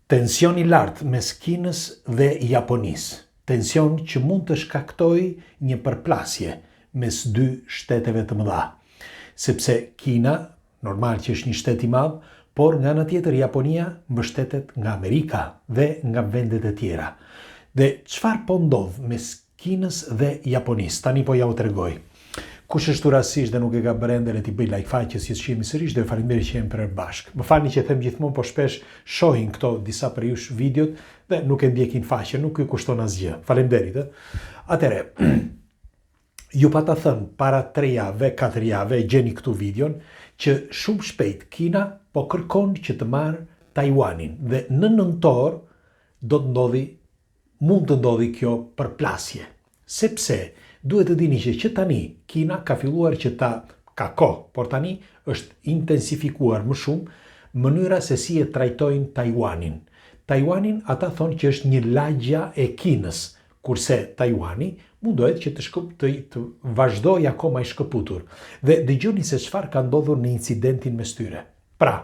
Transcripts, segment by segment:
Tension I lartë mes Kinës dhe Japonisë. Tension që mund të shkaktojë një përplasje mes dy shteteve të mëdha. Sepse Kina, normal që është një shtet I madh, por nga ana tjetër Japonia mbështetet nga Amerika dhe nga vendet e tjera. Dhe çfarë po ndodh mes Kinës dhe Japonisë? Tani po ja u tregoj. Kush është rastësisht dhe nuk e ka bërë ende le t'i bëj like faqes si të shihemi sërish dhe faleminderit që jemi për bashkë. Më falni që them gjithmonë, po shpesh shohin këto disa për jush videot dhe nuk e ndjekin faqen, nuk ju kushton asgjë. Faleminderit. Atëre, ju pata thënë para 3 javëve, 4 javëve, gjeni këtu videon që shumë shpejt Kina po kërkon që të marrë Taiwanin dhe në nëntor mund të ndodhi kjo përplasje. Sepse duhet të dini që tani Kina ka filluar që ka kohë, por tani është intensifikuar më shumë mënyra se si e trajtojnë Taiwanin. Taiwanin ata thonë që është një lagja e Kinës, kurse Taiwani mundohet që të vazhdojë akoma I shkëputur. Dhe dëgjoni se çfarë ka ndodhur në incidentin mes tyre. Pra,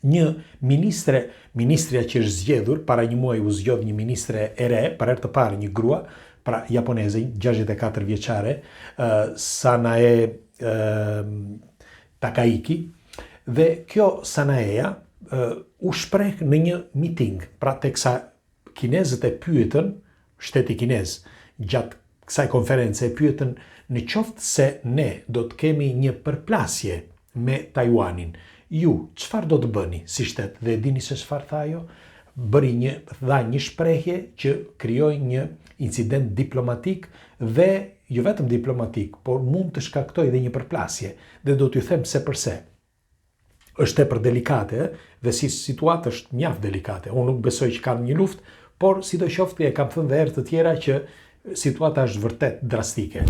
një ministrja që është zgjedhur, para një muaji u zgjodh një ministre e re, për herë të parë një grua, pra japoneze, 64 vjeçare, Sanae Takaichi, dhe kjo Sanaeja u shpreh në një miting, pra teksa kinezët e pyetën, shteti kinez, gjatë kësaj konference e pyetën në qoftë se ne do të kemi një përplasje me Taiwanin, ju çfarë do të bëni si shtet? Dhe dini se çfarë tha ajo? Dha një shprehje që krijoi një incident diplomatik dhe jo vetëm diplomatik, por mund të shkaktojë edhe një përplasje. Dhe do t'ju them pse përse. Është tepër delikate dhe si situatë është mjaft delikate. Unë nuk besoj që kam një luftë, por sidoqoftë e kam thënë dhe herë të tjera që situata është vërtet drastike.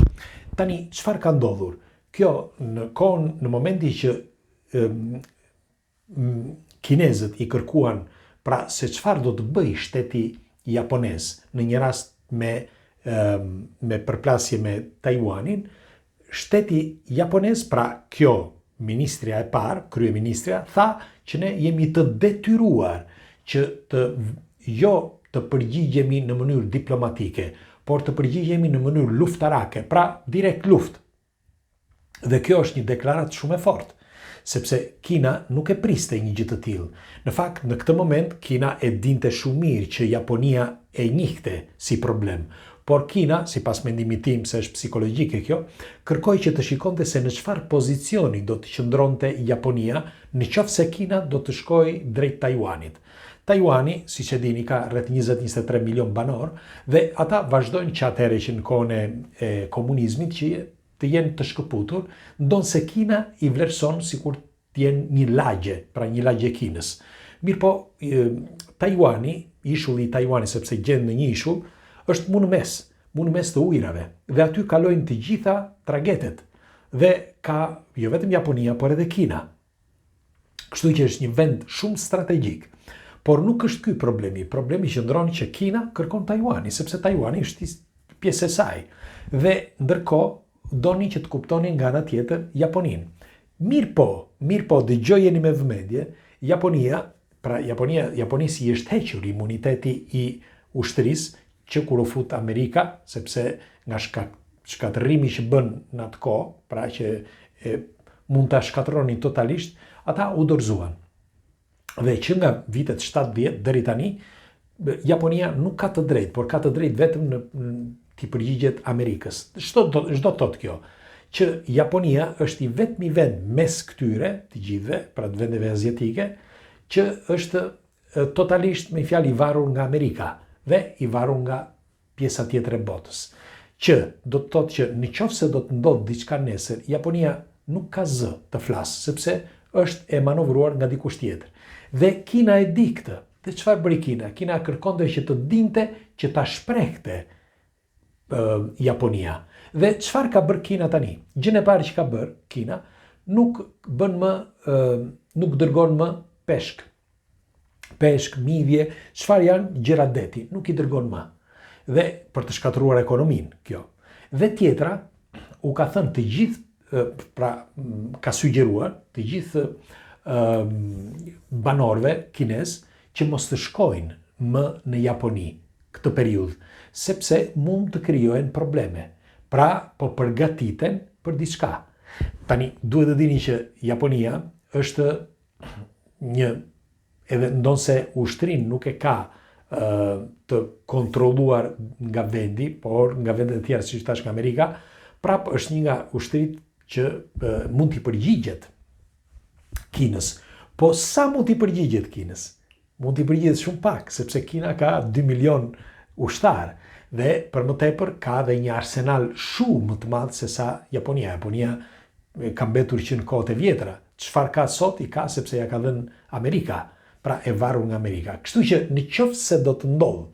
Tani çfarë ka ndodhur? Kjo në momenti që kinezët I kërkuan pra se çfarë do të bëj shteti japonez në një rast me përplasje me Taiwanin, shteti japonez, pra kjo ministrja e parë, kryeministrja, tha që ne jemi të detyruar që jo të përgjigjemi në mënyrë diplomatike, por të përgjigjemi në mënyrë luftarake, pra direkt luftë. Dhe kjo është një deklaratë shumë e fortë, sepse Kina nuk e priste një gjë të tillë. Në fakt, në këtë moment, Kina e dinte shumë mirë që Japonia e njihte si problem. Por Kina, sipas mendimit tim se është psikologjike kjo, kërkoi që të shikonte se në çfarë pozicioni do të qëndronte Japonia nëse Kina do të shkojë drejt Taiwanit. Taiwani, siç e dini, ka rreth 20-23 milion banor dhe ata vazhdojnë që atëherë që në kohën e komunizmit që të jenë të shkëputur, ndonse Kina I vlerëson sikur të jenë një lagje, pra një lagje Kinës. Mirë po, Taiwani, ishulli I Taiwanit, sepse gjen në një ishull, është munë mes të ujrave, dhe aty kalojnë të gjitha tragetet, dhe ka jo vetëm Japonia, por edhe Kina. Kështu që është një vend shumë strategjik. Por nuk është ky problemi. Problemi qëndron që Kina kërkon Taiwani, sepse Taiwani është pjesë e saj. Dhe ndërkohë doni që të kuptoni nga ana tjetër Japonin. Mirë po, dëgjojeni me vëmendje, Japonisi I është hequr imuniteti I ushtrisë që kur u fut Amerika, sepse nga shkatërrimi që bën në atë kohë, pra që mund ta shkatërronin totalisht, ata u dorëzuan. Dhe që nga vitet 70 deri tani, Japonia nuk ka të drejtë, por ka të drejtë vetëm në t'i përgjigjet Amerikës. Çdo të thotë kjo? Që Japonia është I vetmi vend mes këtyre, të gjithëve, pra të vendeve aziatike, që është totalisht me fjalë I varur nga Amerika dhe I varur nga pjesa tjetër e botës. Që do të thotë që nëse do të ndodhë diçka nesër, Japonia nuk ka zë të flasë, sepse është e manovruar nga dikush tjetër. Dhe Kina e di këtë. Dhe çfarë bëri Kina? Kina kërkonte që të dinte që ta shprehte Japonia. Dhe çfarë ka bërë Kina tani? Gjën e parë që ka bërë Kina, nuk dërgon më peshk, midhje, çfarë janë gjëra deti, nuk I dërgon më. Dhe për të shkatëruar ekonominë kjo. Dhe tjetra, u ka thënë të gjithë, ka sugjeruar të gjithë banorëve kinez që mos të shkojnë më në Japoni këtë periudhë, sepse mund të krijohen probleme. Pra, po përgatiten për diçka. Tani, duhet të dini që Japonia është një, edhe ndonse ushtrin nuk e ka të kontrolluar nga vendi, por nga vendet e tjera, siç thash nga Amerika, prap është një nga ushtrit që mund t'i përgjigjet Kinës. Po sa mund t'i përgjigjet Kinës? Mund t'i përgjigjet shumë pak, sepse Kina ka 2 milion ushtar dhe për më tepër ka dhe një arsenal shumë më të madh se sa Japonia. Japonia ka mbetur që në kohët e vjetra. Çfarë ka sot i ka sepse ja ka dhënë Amerika. Pra e varur nga Amerika. Kështu që në qoftë se do të ndodhë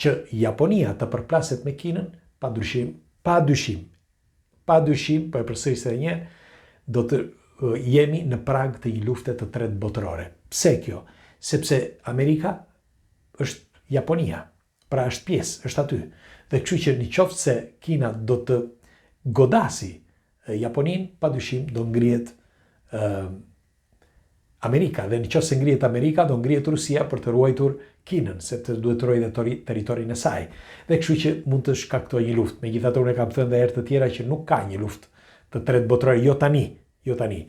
që Japonia të përplaset me Kinën, pa dyshim, po e përsëris edhe një, do të jemi në prag të një lufte të tretë botërore. Pse kjo? Sepse Amerika është Japonia, pra është pjesë, është aty. Dhe kështu që në qoftë se Kina do të godasi Japonin, pa dyshim do ngrihet Amerika, dhe në qoftë se ngrihet Amerika, do ngrihet Rusia për të ruajtur Kinën, sepse duhet të ruajë dhe territorin e saj. Dhe kështu që mund të shkaktojë një luftë. Megjithatë, unë kam thënë edhe herë të tjera që nuk ka një luftë të tretë botërore, jo tani.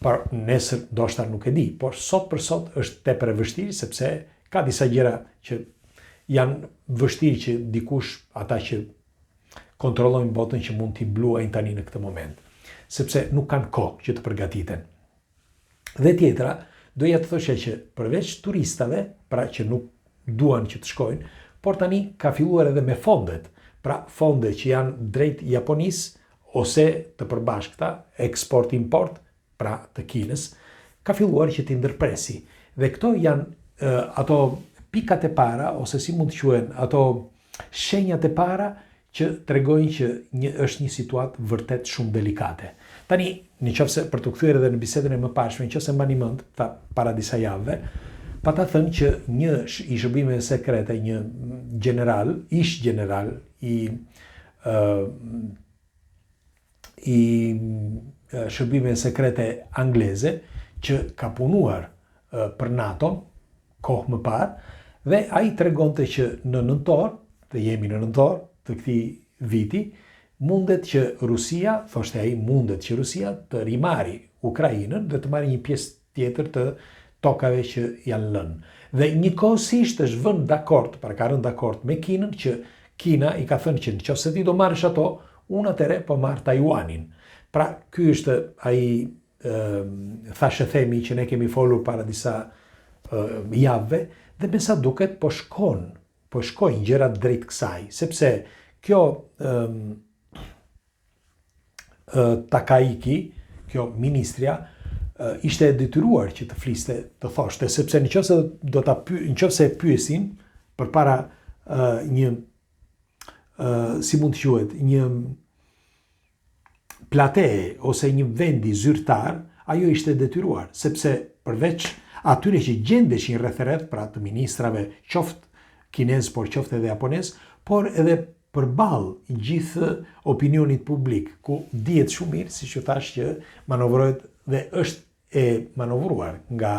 Por nesër ndoshta nuk e di, por sot për sot është tepër e vështirë sepse ka disa gjëra që janë vështirë që dikush, ata që kontrollojnë botën, që mund t'i bluajnë tani në këtë moment, sepse nuk kanë kohë që të përgatiten. Dhe tjetra, doja të thoshe që përveç turistave, pra që nuk duan që të shkojnë, por tani ka filluar edhe me fondet, pra fonde që janë drejt Japonisë ose të përbashkëta, eksport-import, pra të Kinës, ka filluar që t'i ndërpresi. Dhe këto janë ato pikat e para, ose si mund të quhen, ato shenjat e para që tregojnë që është një situatë vërtet shumë delikate. Tani, nëse për të kthyer edhe në bisedën e mëparshme, nëse mbani mend, para disa javëve, pata thënë që një i shërbimeve sekrete, një ish general i shërbimeve sekrete angleze që ka punuar për NATO kohë më parë, dhe ai tregonte që në nëntor, dhe jemi në nëntor të këtij viti, mundet që Rusia, thoshte ai, mundet që Rusia të rimari Ukrainën dhe të marrë një pjesë tjetër të tokave që janë lënë. Dhe njëkohësisht është vënë dakord, pra ka rënë dakord me Kinën, që Kina i ka thënë që nëse ti do marrësh ato, unë atëre po marr Taiwanin. Pra ky është ai thashë themi që ne kemi folur para disa javëve, dhe me sa duket po shkojnë gjërat drejt kësaj, sepse kjo Takayuki, kjo ministrja, ishte detyruar që të fliste, të thoshte, sepse nëse e pyesin përpara një si mund të quhet, një platee ose një vendi zyrtar, ajo ishte detyruar, sepse përveç atyre që gjendeshin rreth pra të ministrave, qoftë kinez, por qoftë edhe japonez, por edhe përballë gjithë opinionit publik, ku dihet shumë mirë, siç u thash, që manovrohet dhe është e manovruar nga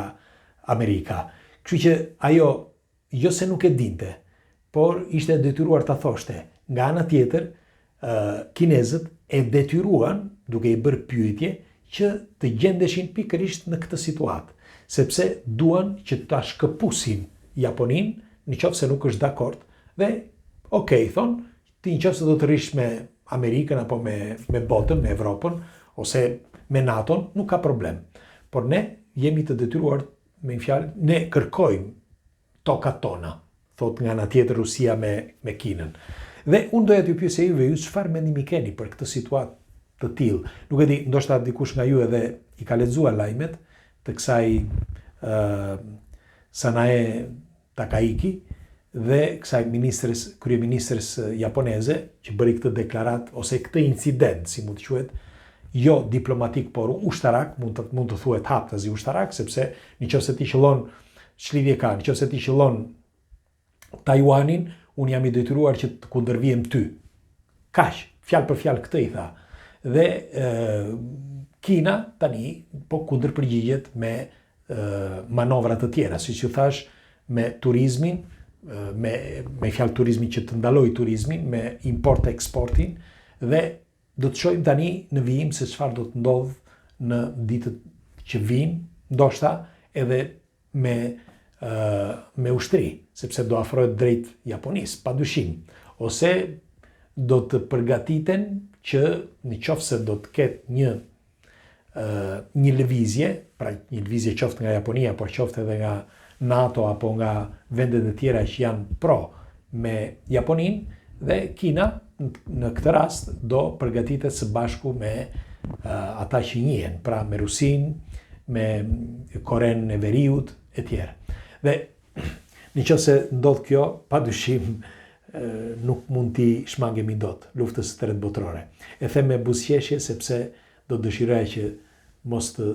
Amerika. Kështu që ajo jo se nuk e dinte, por ishte detyruar ta thoshte. Nga ana tjetër, kinezët e detyruan, duke i bërë pyetje, që të gjendeshin pikërisht në këtë situatë, sepse duan që ta shkëpusin Japonin, nëse nuk është dakord, dhe thon, ti nëse do të rish me Amerikën apo me botën, me Evropën ose me NATO-n, nuk ka problem. Por ne jemi të detyruar, me një fjalë, ne kërkojmë tokat tona, thot nga ana tjetër Rusia me Kinën. Dhe unë doja t'ju pyesja juve, ju çfarë mendimi keni për këtë situatë të tillë? Nuk e di, ndoshta dikush nga ju edhe i ka lexuar lajmet të kësaj Sanae Takayuki dhe kësaj kryeministres japoneze që bëri këtë deklarat ose këtë incident, si mund të quhet, jo diplomatik, por ushtarak, mund të thuhet haptazi ushtarak, sepse nëse ti qëllon ç'lidhje ka, nëse ti qëllon Taiwanin, unë jam i detyruar që të kundërvijem ty. Kaq, fjalë për fjalë këtë i tha. Dhe Kina tani po kundërpërgjigjet me manovra të tjera, siç ju thash, me turizmin, me fjalë turizmin që të ndaloj turizmin, me import-eksportin, dhe do të shohim tani në vijim se çfarë do të ndodhë në ditët që vijnë, ndoshta edhe me ushtri, sepse do afrohet drejt Japonisë, padyshim, ose do të përgatiten që në qoftë se do të ketë një lëvizje, pra një lëvizje qoftë nga Japonia, por qoftë edhe nga NATO apo nga vendet e tjera që janë pro me Japoninë, dhe Kina në këtë rast do përgatitet së bashku me ata që njihen, pra me Rusinë, me Koren e Veriut e tjerë. Dhe në qoftë se ndodh kjo, padyshim nuk mund t'i shmangemi dot luftës së tretë botërore. E them me buzëqeshje sepse do dëshiroja që mos të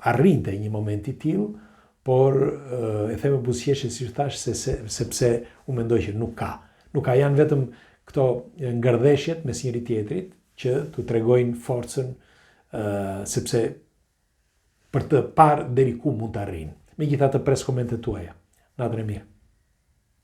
arrinte një moment i tillë, por e them me buzëqeshje, si thash, sepse u mendoj që nuk ka. Janë vetëm këto ngërdheshjet mes njëri tjetrit që t'u tregojnë forcën, sepse për të parë deri ku mund të arrijnë. Megjithatë, pres komentet tuaja. Natën e mirë.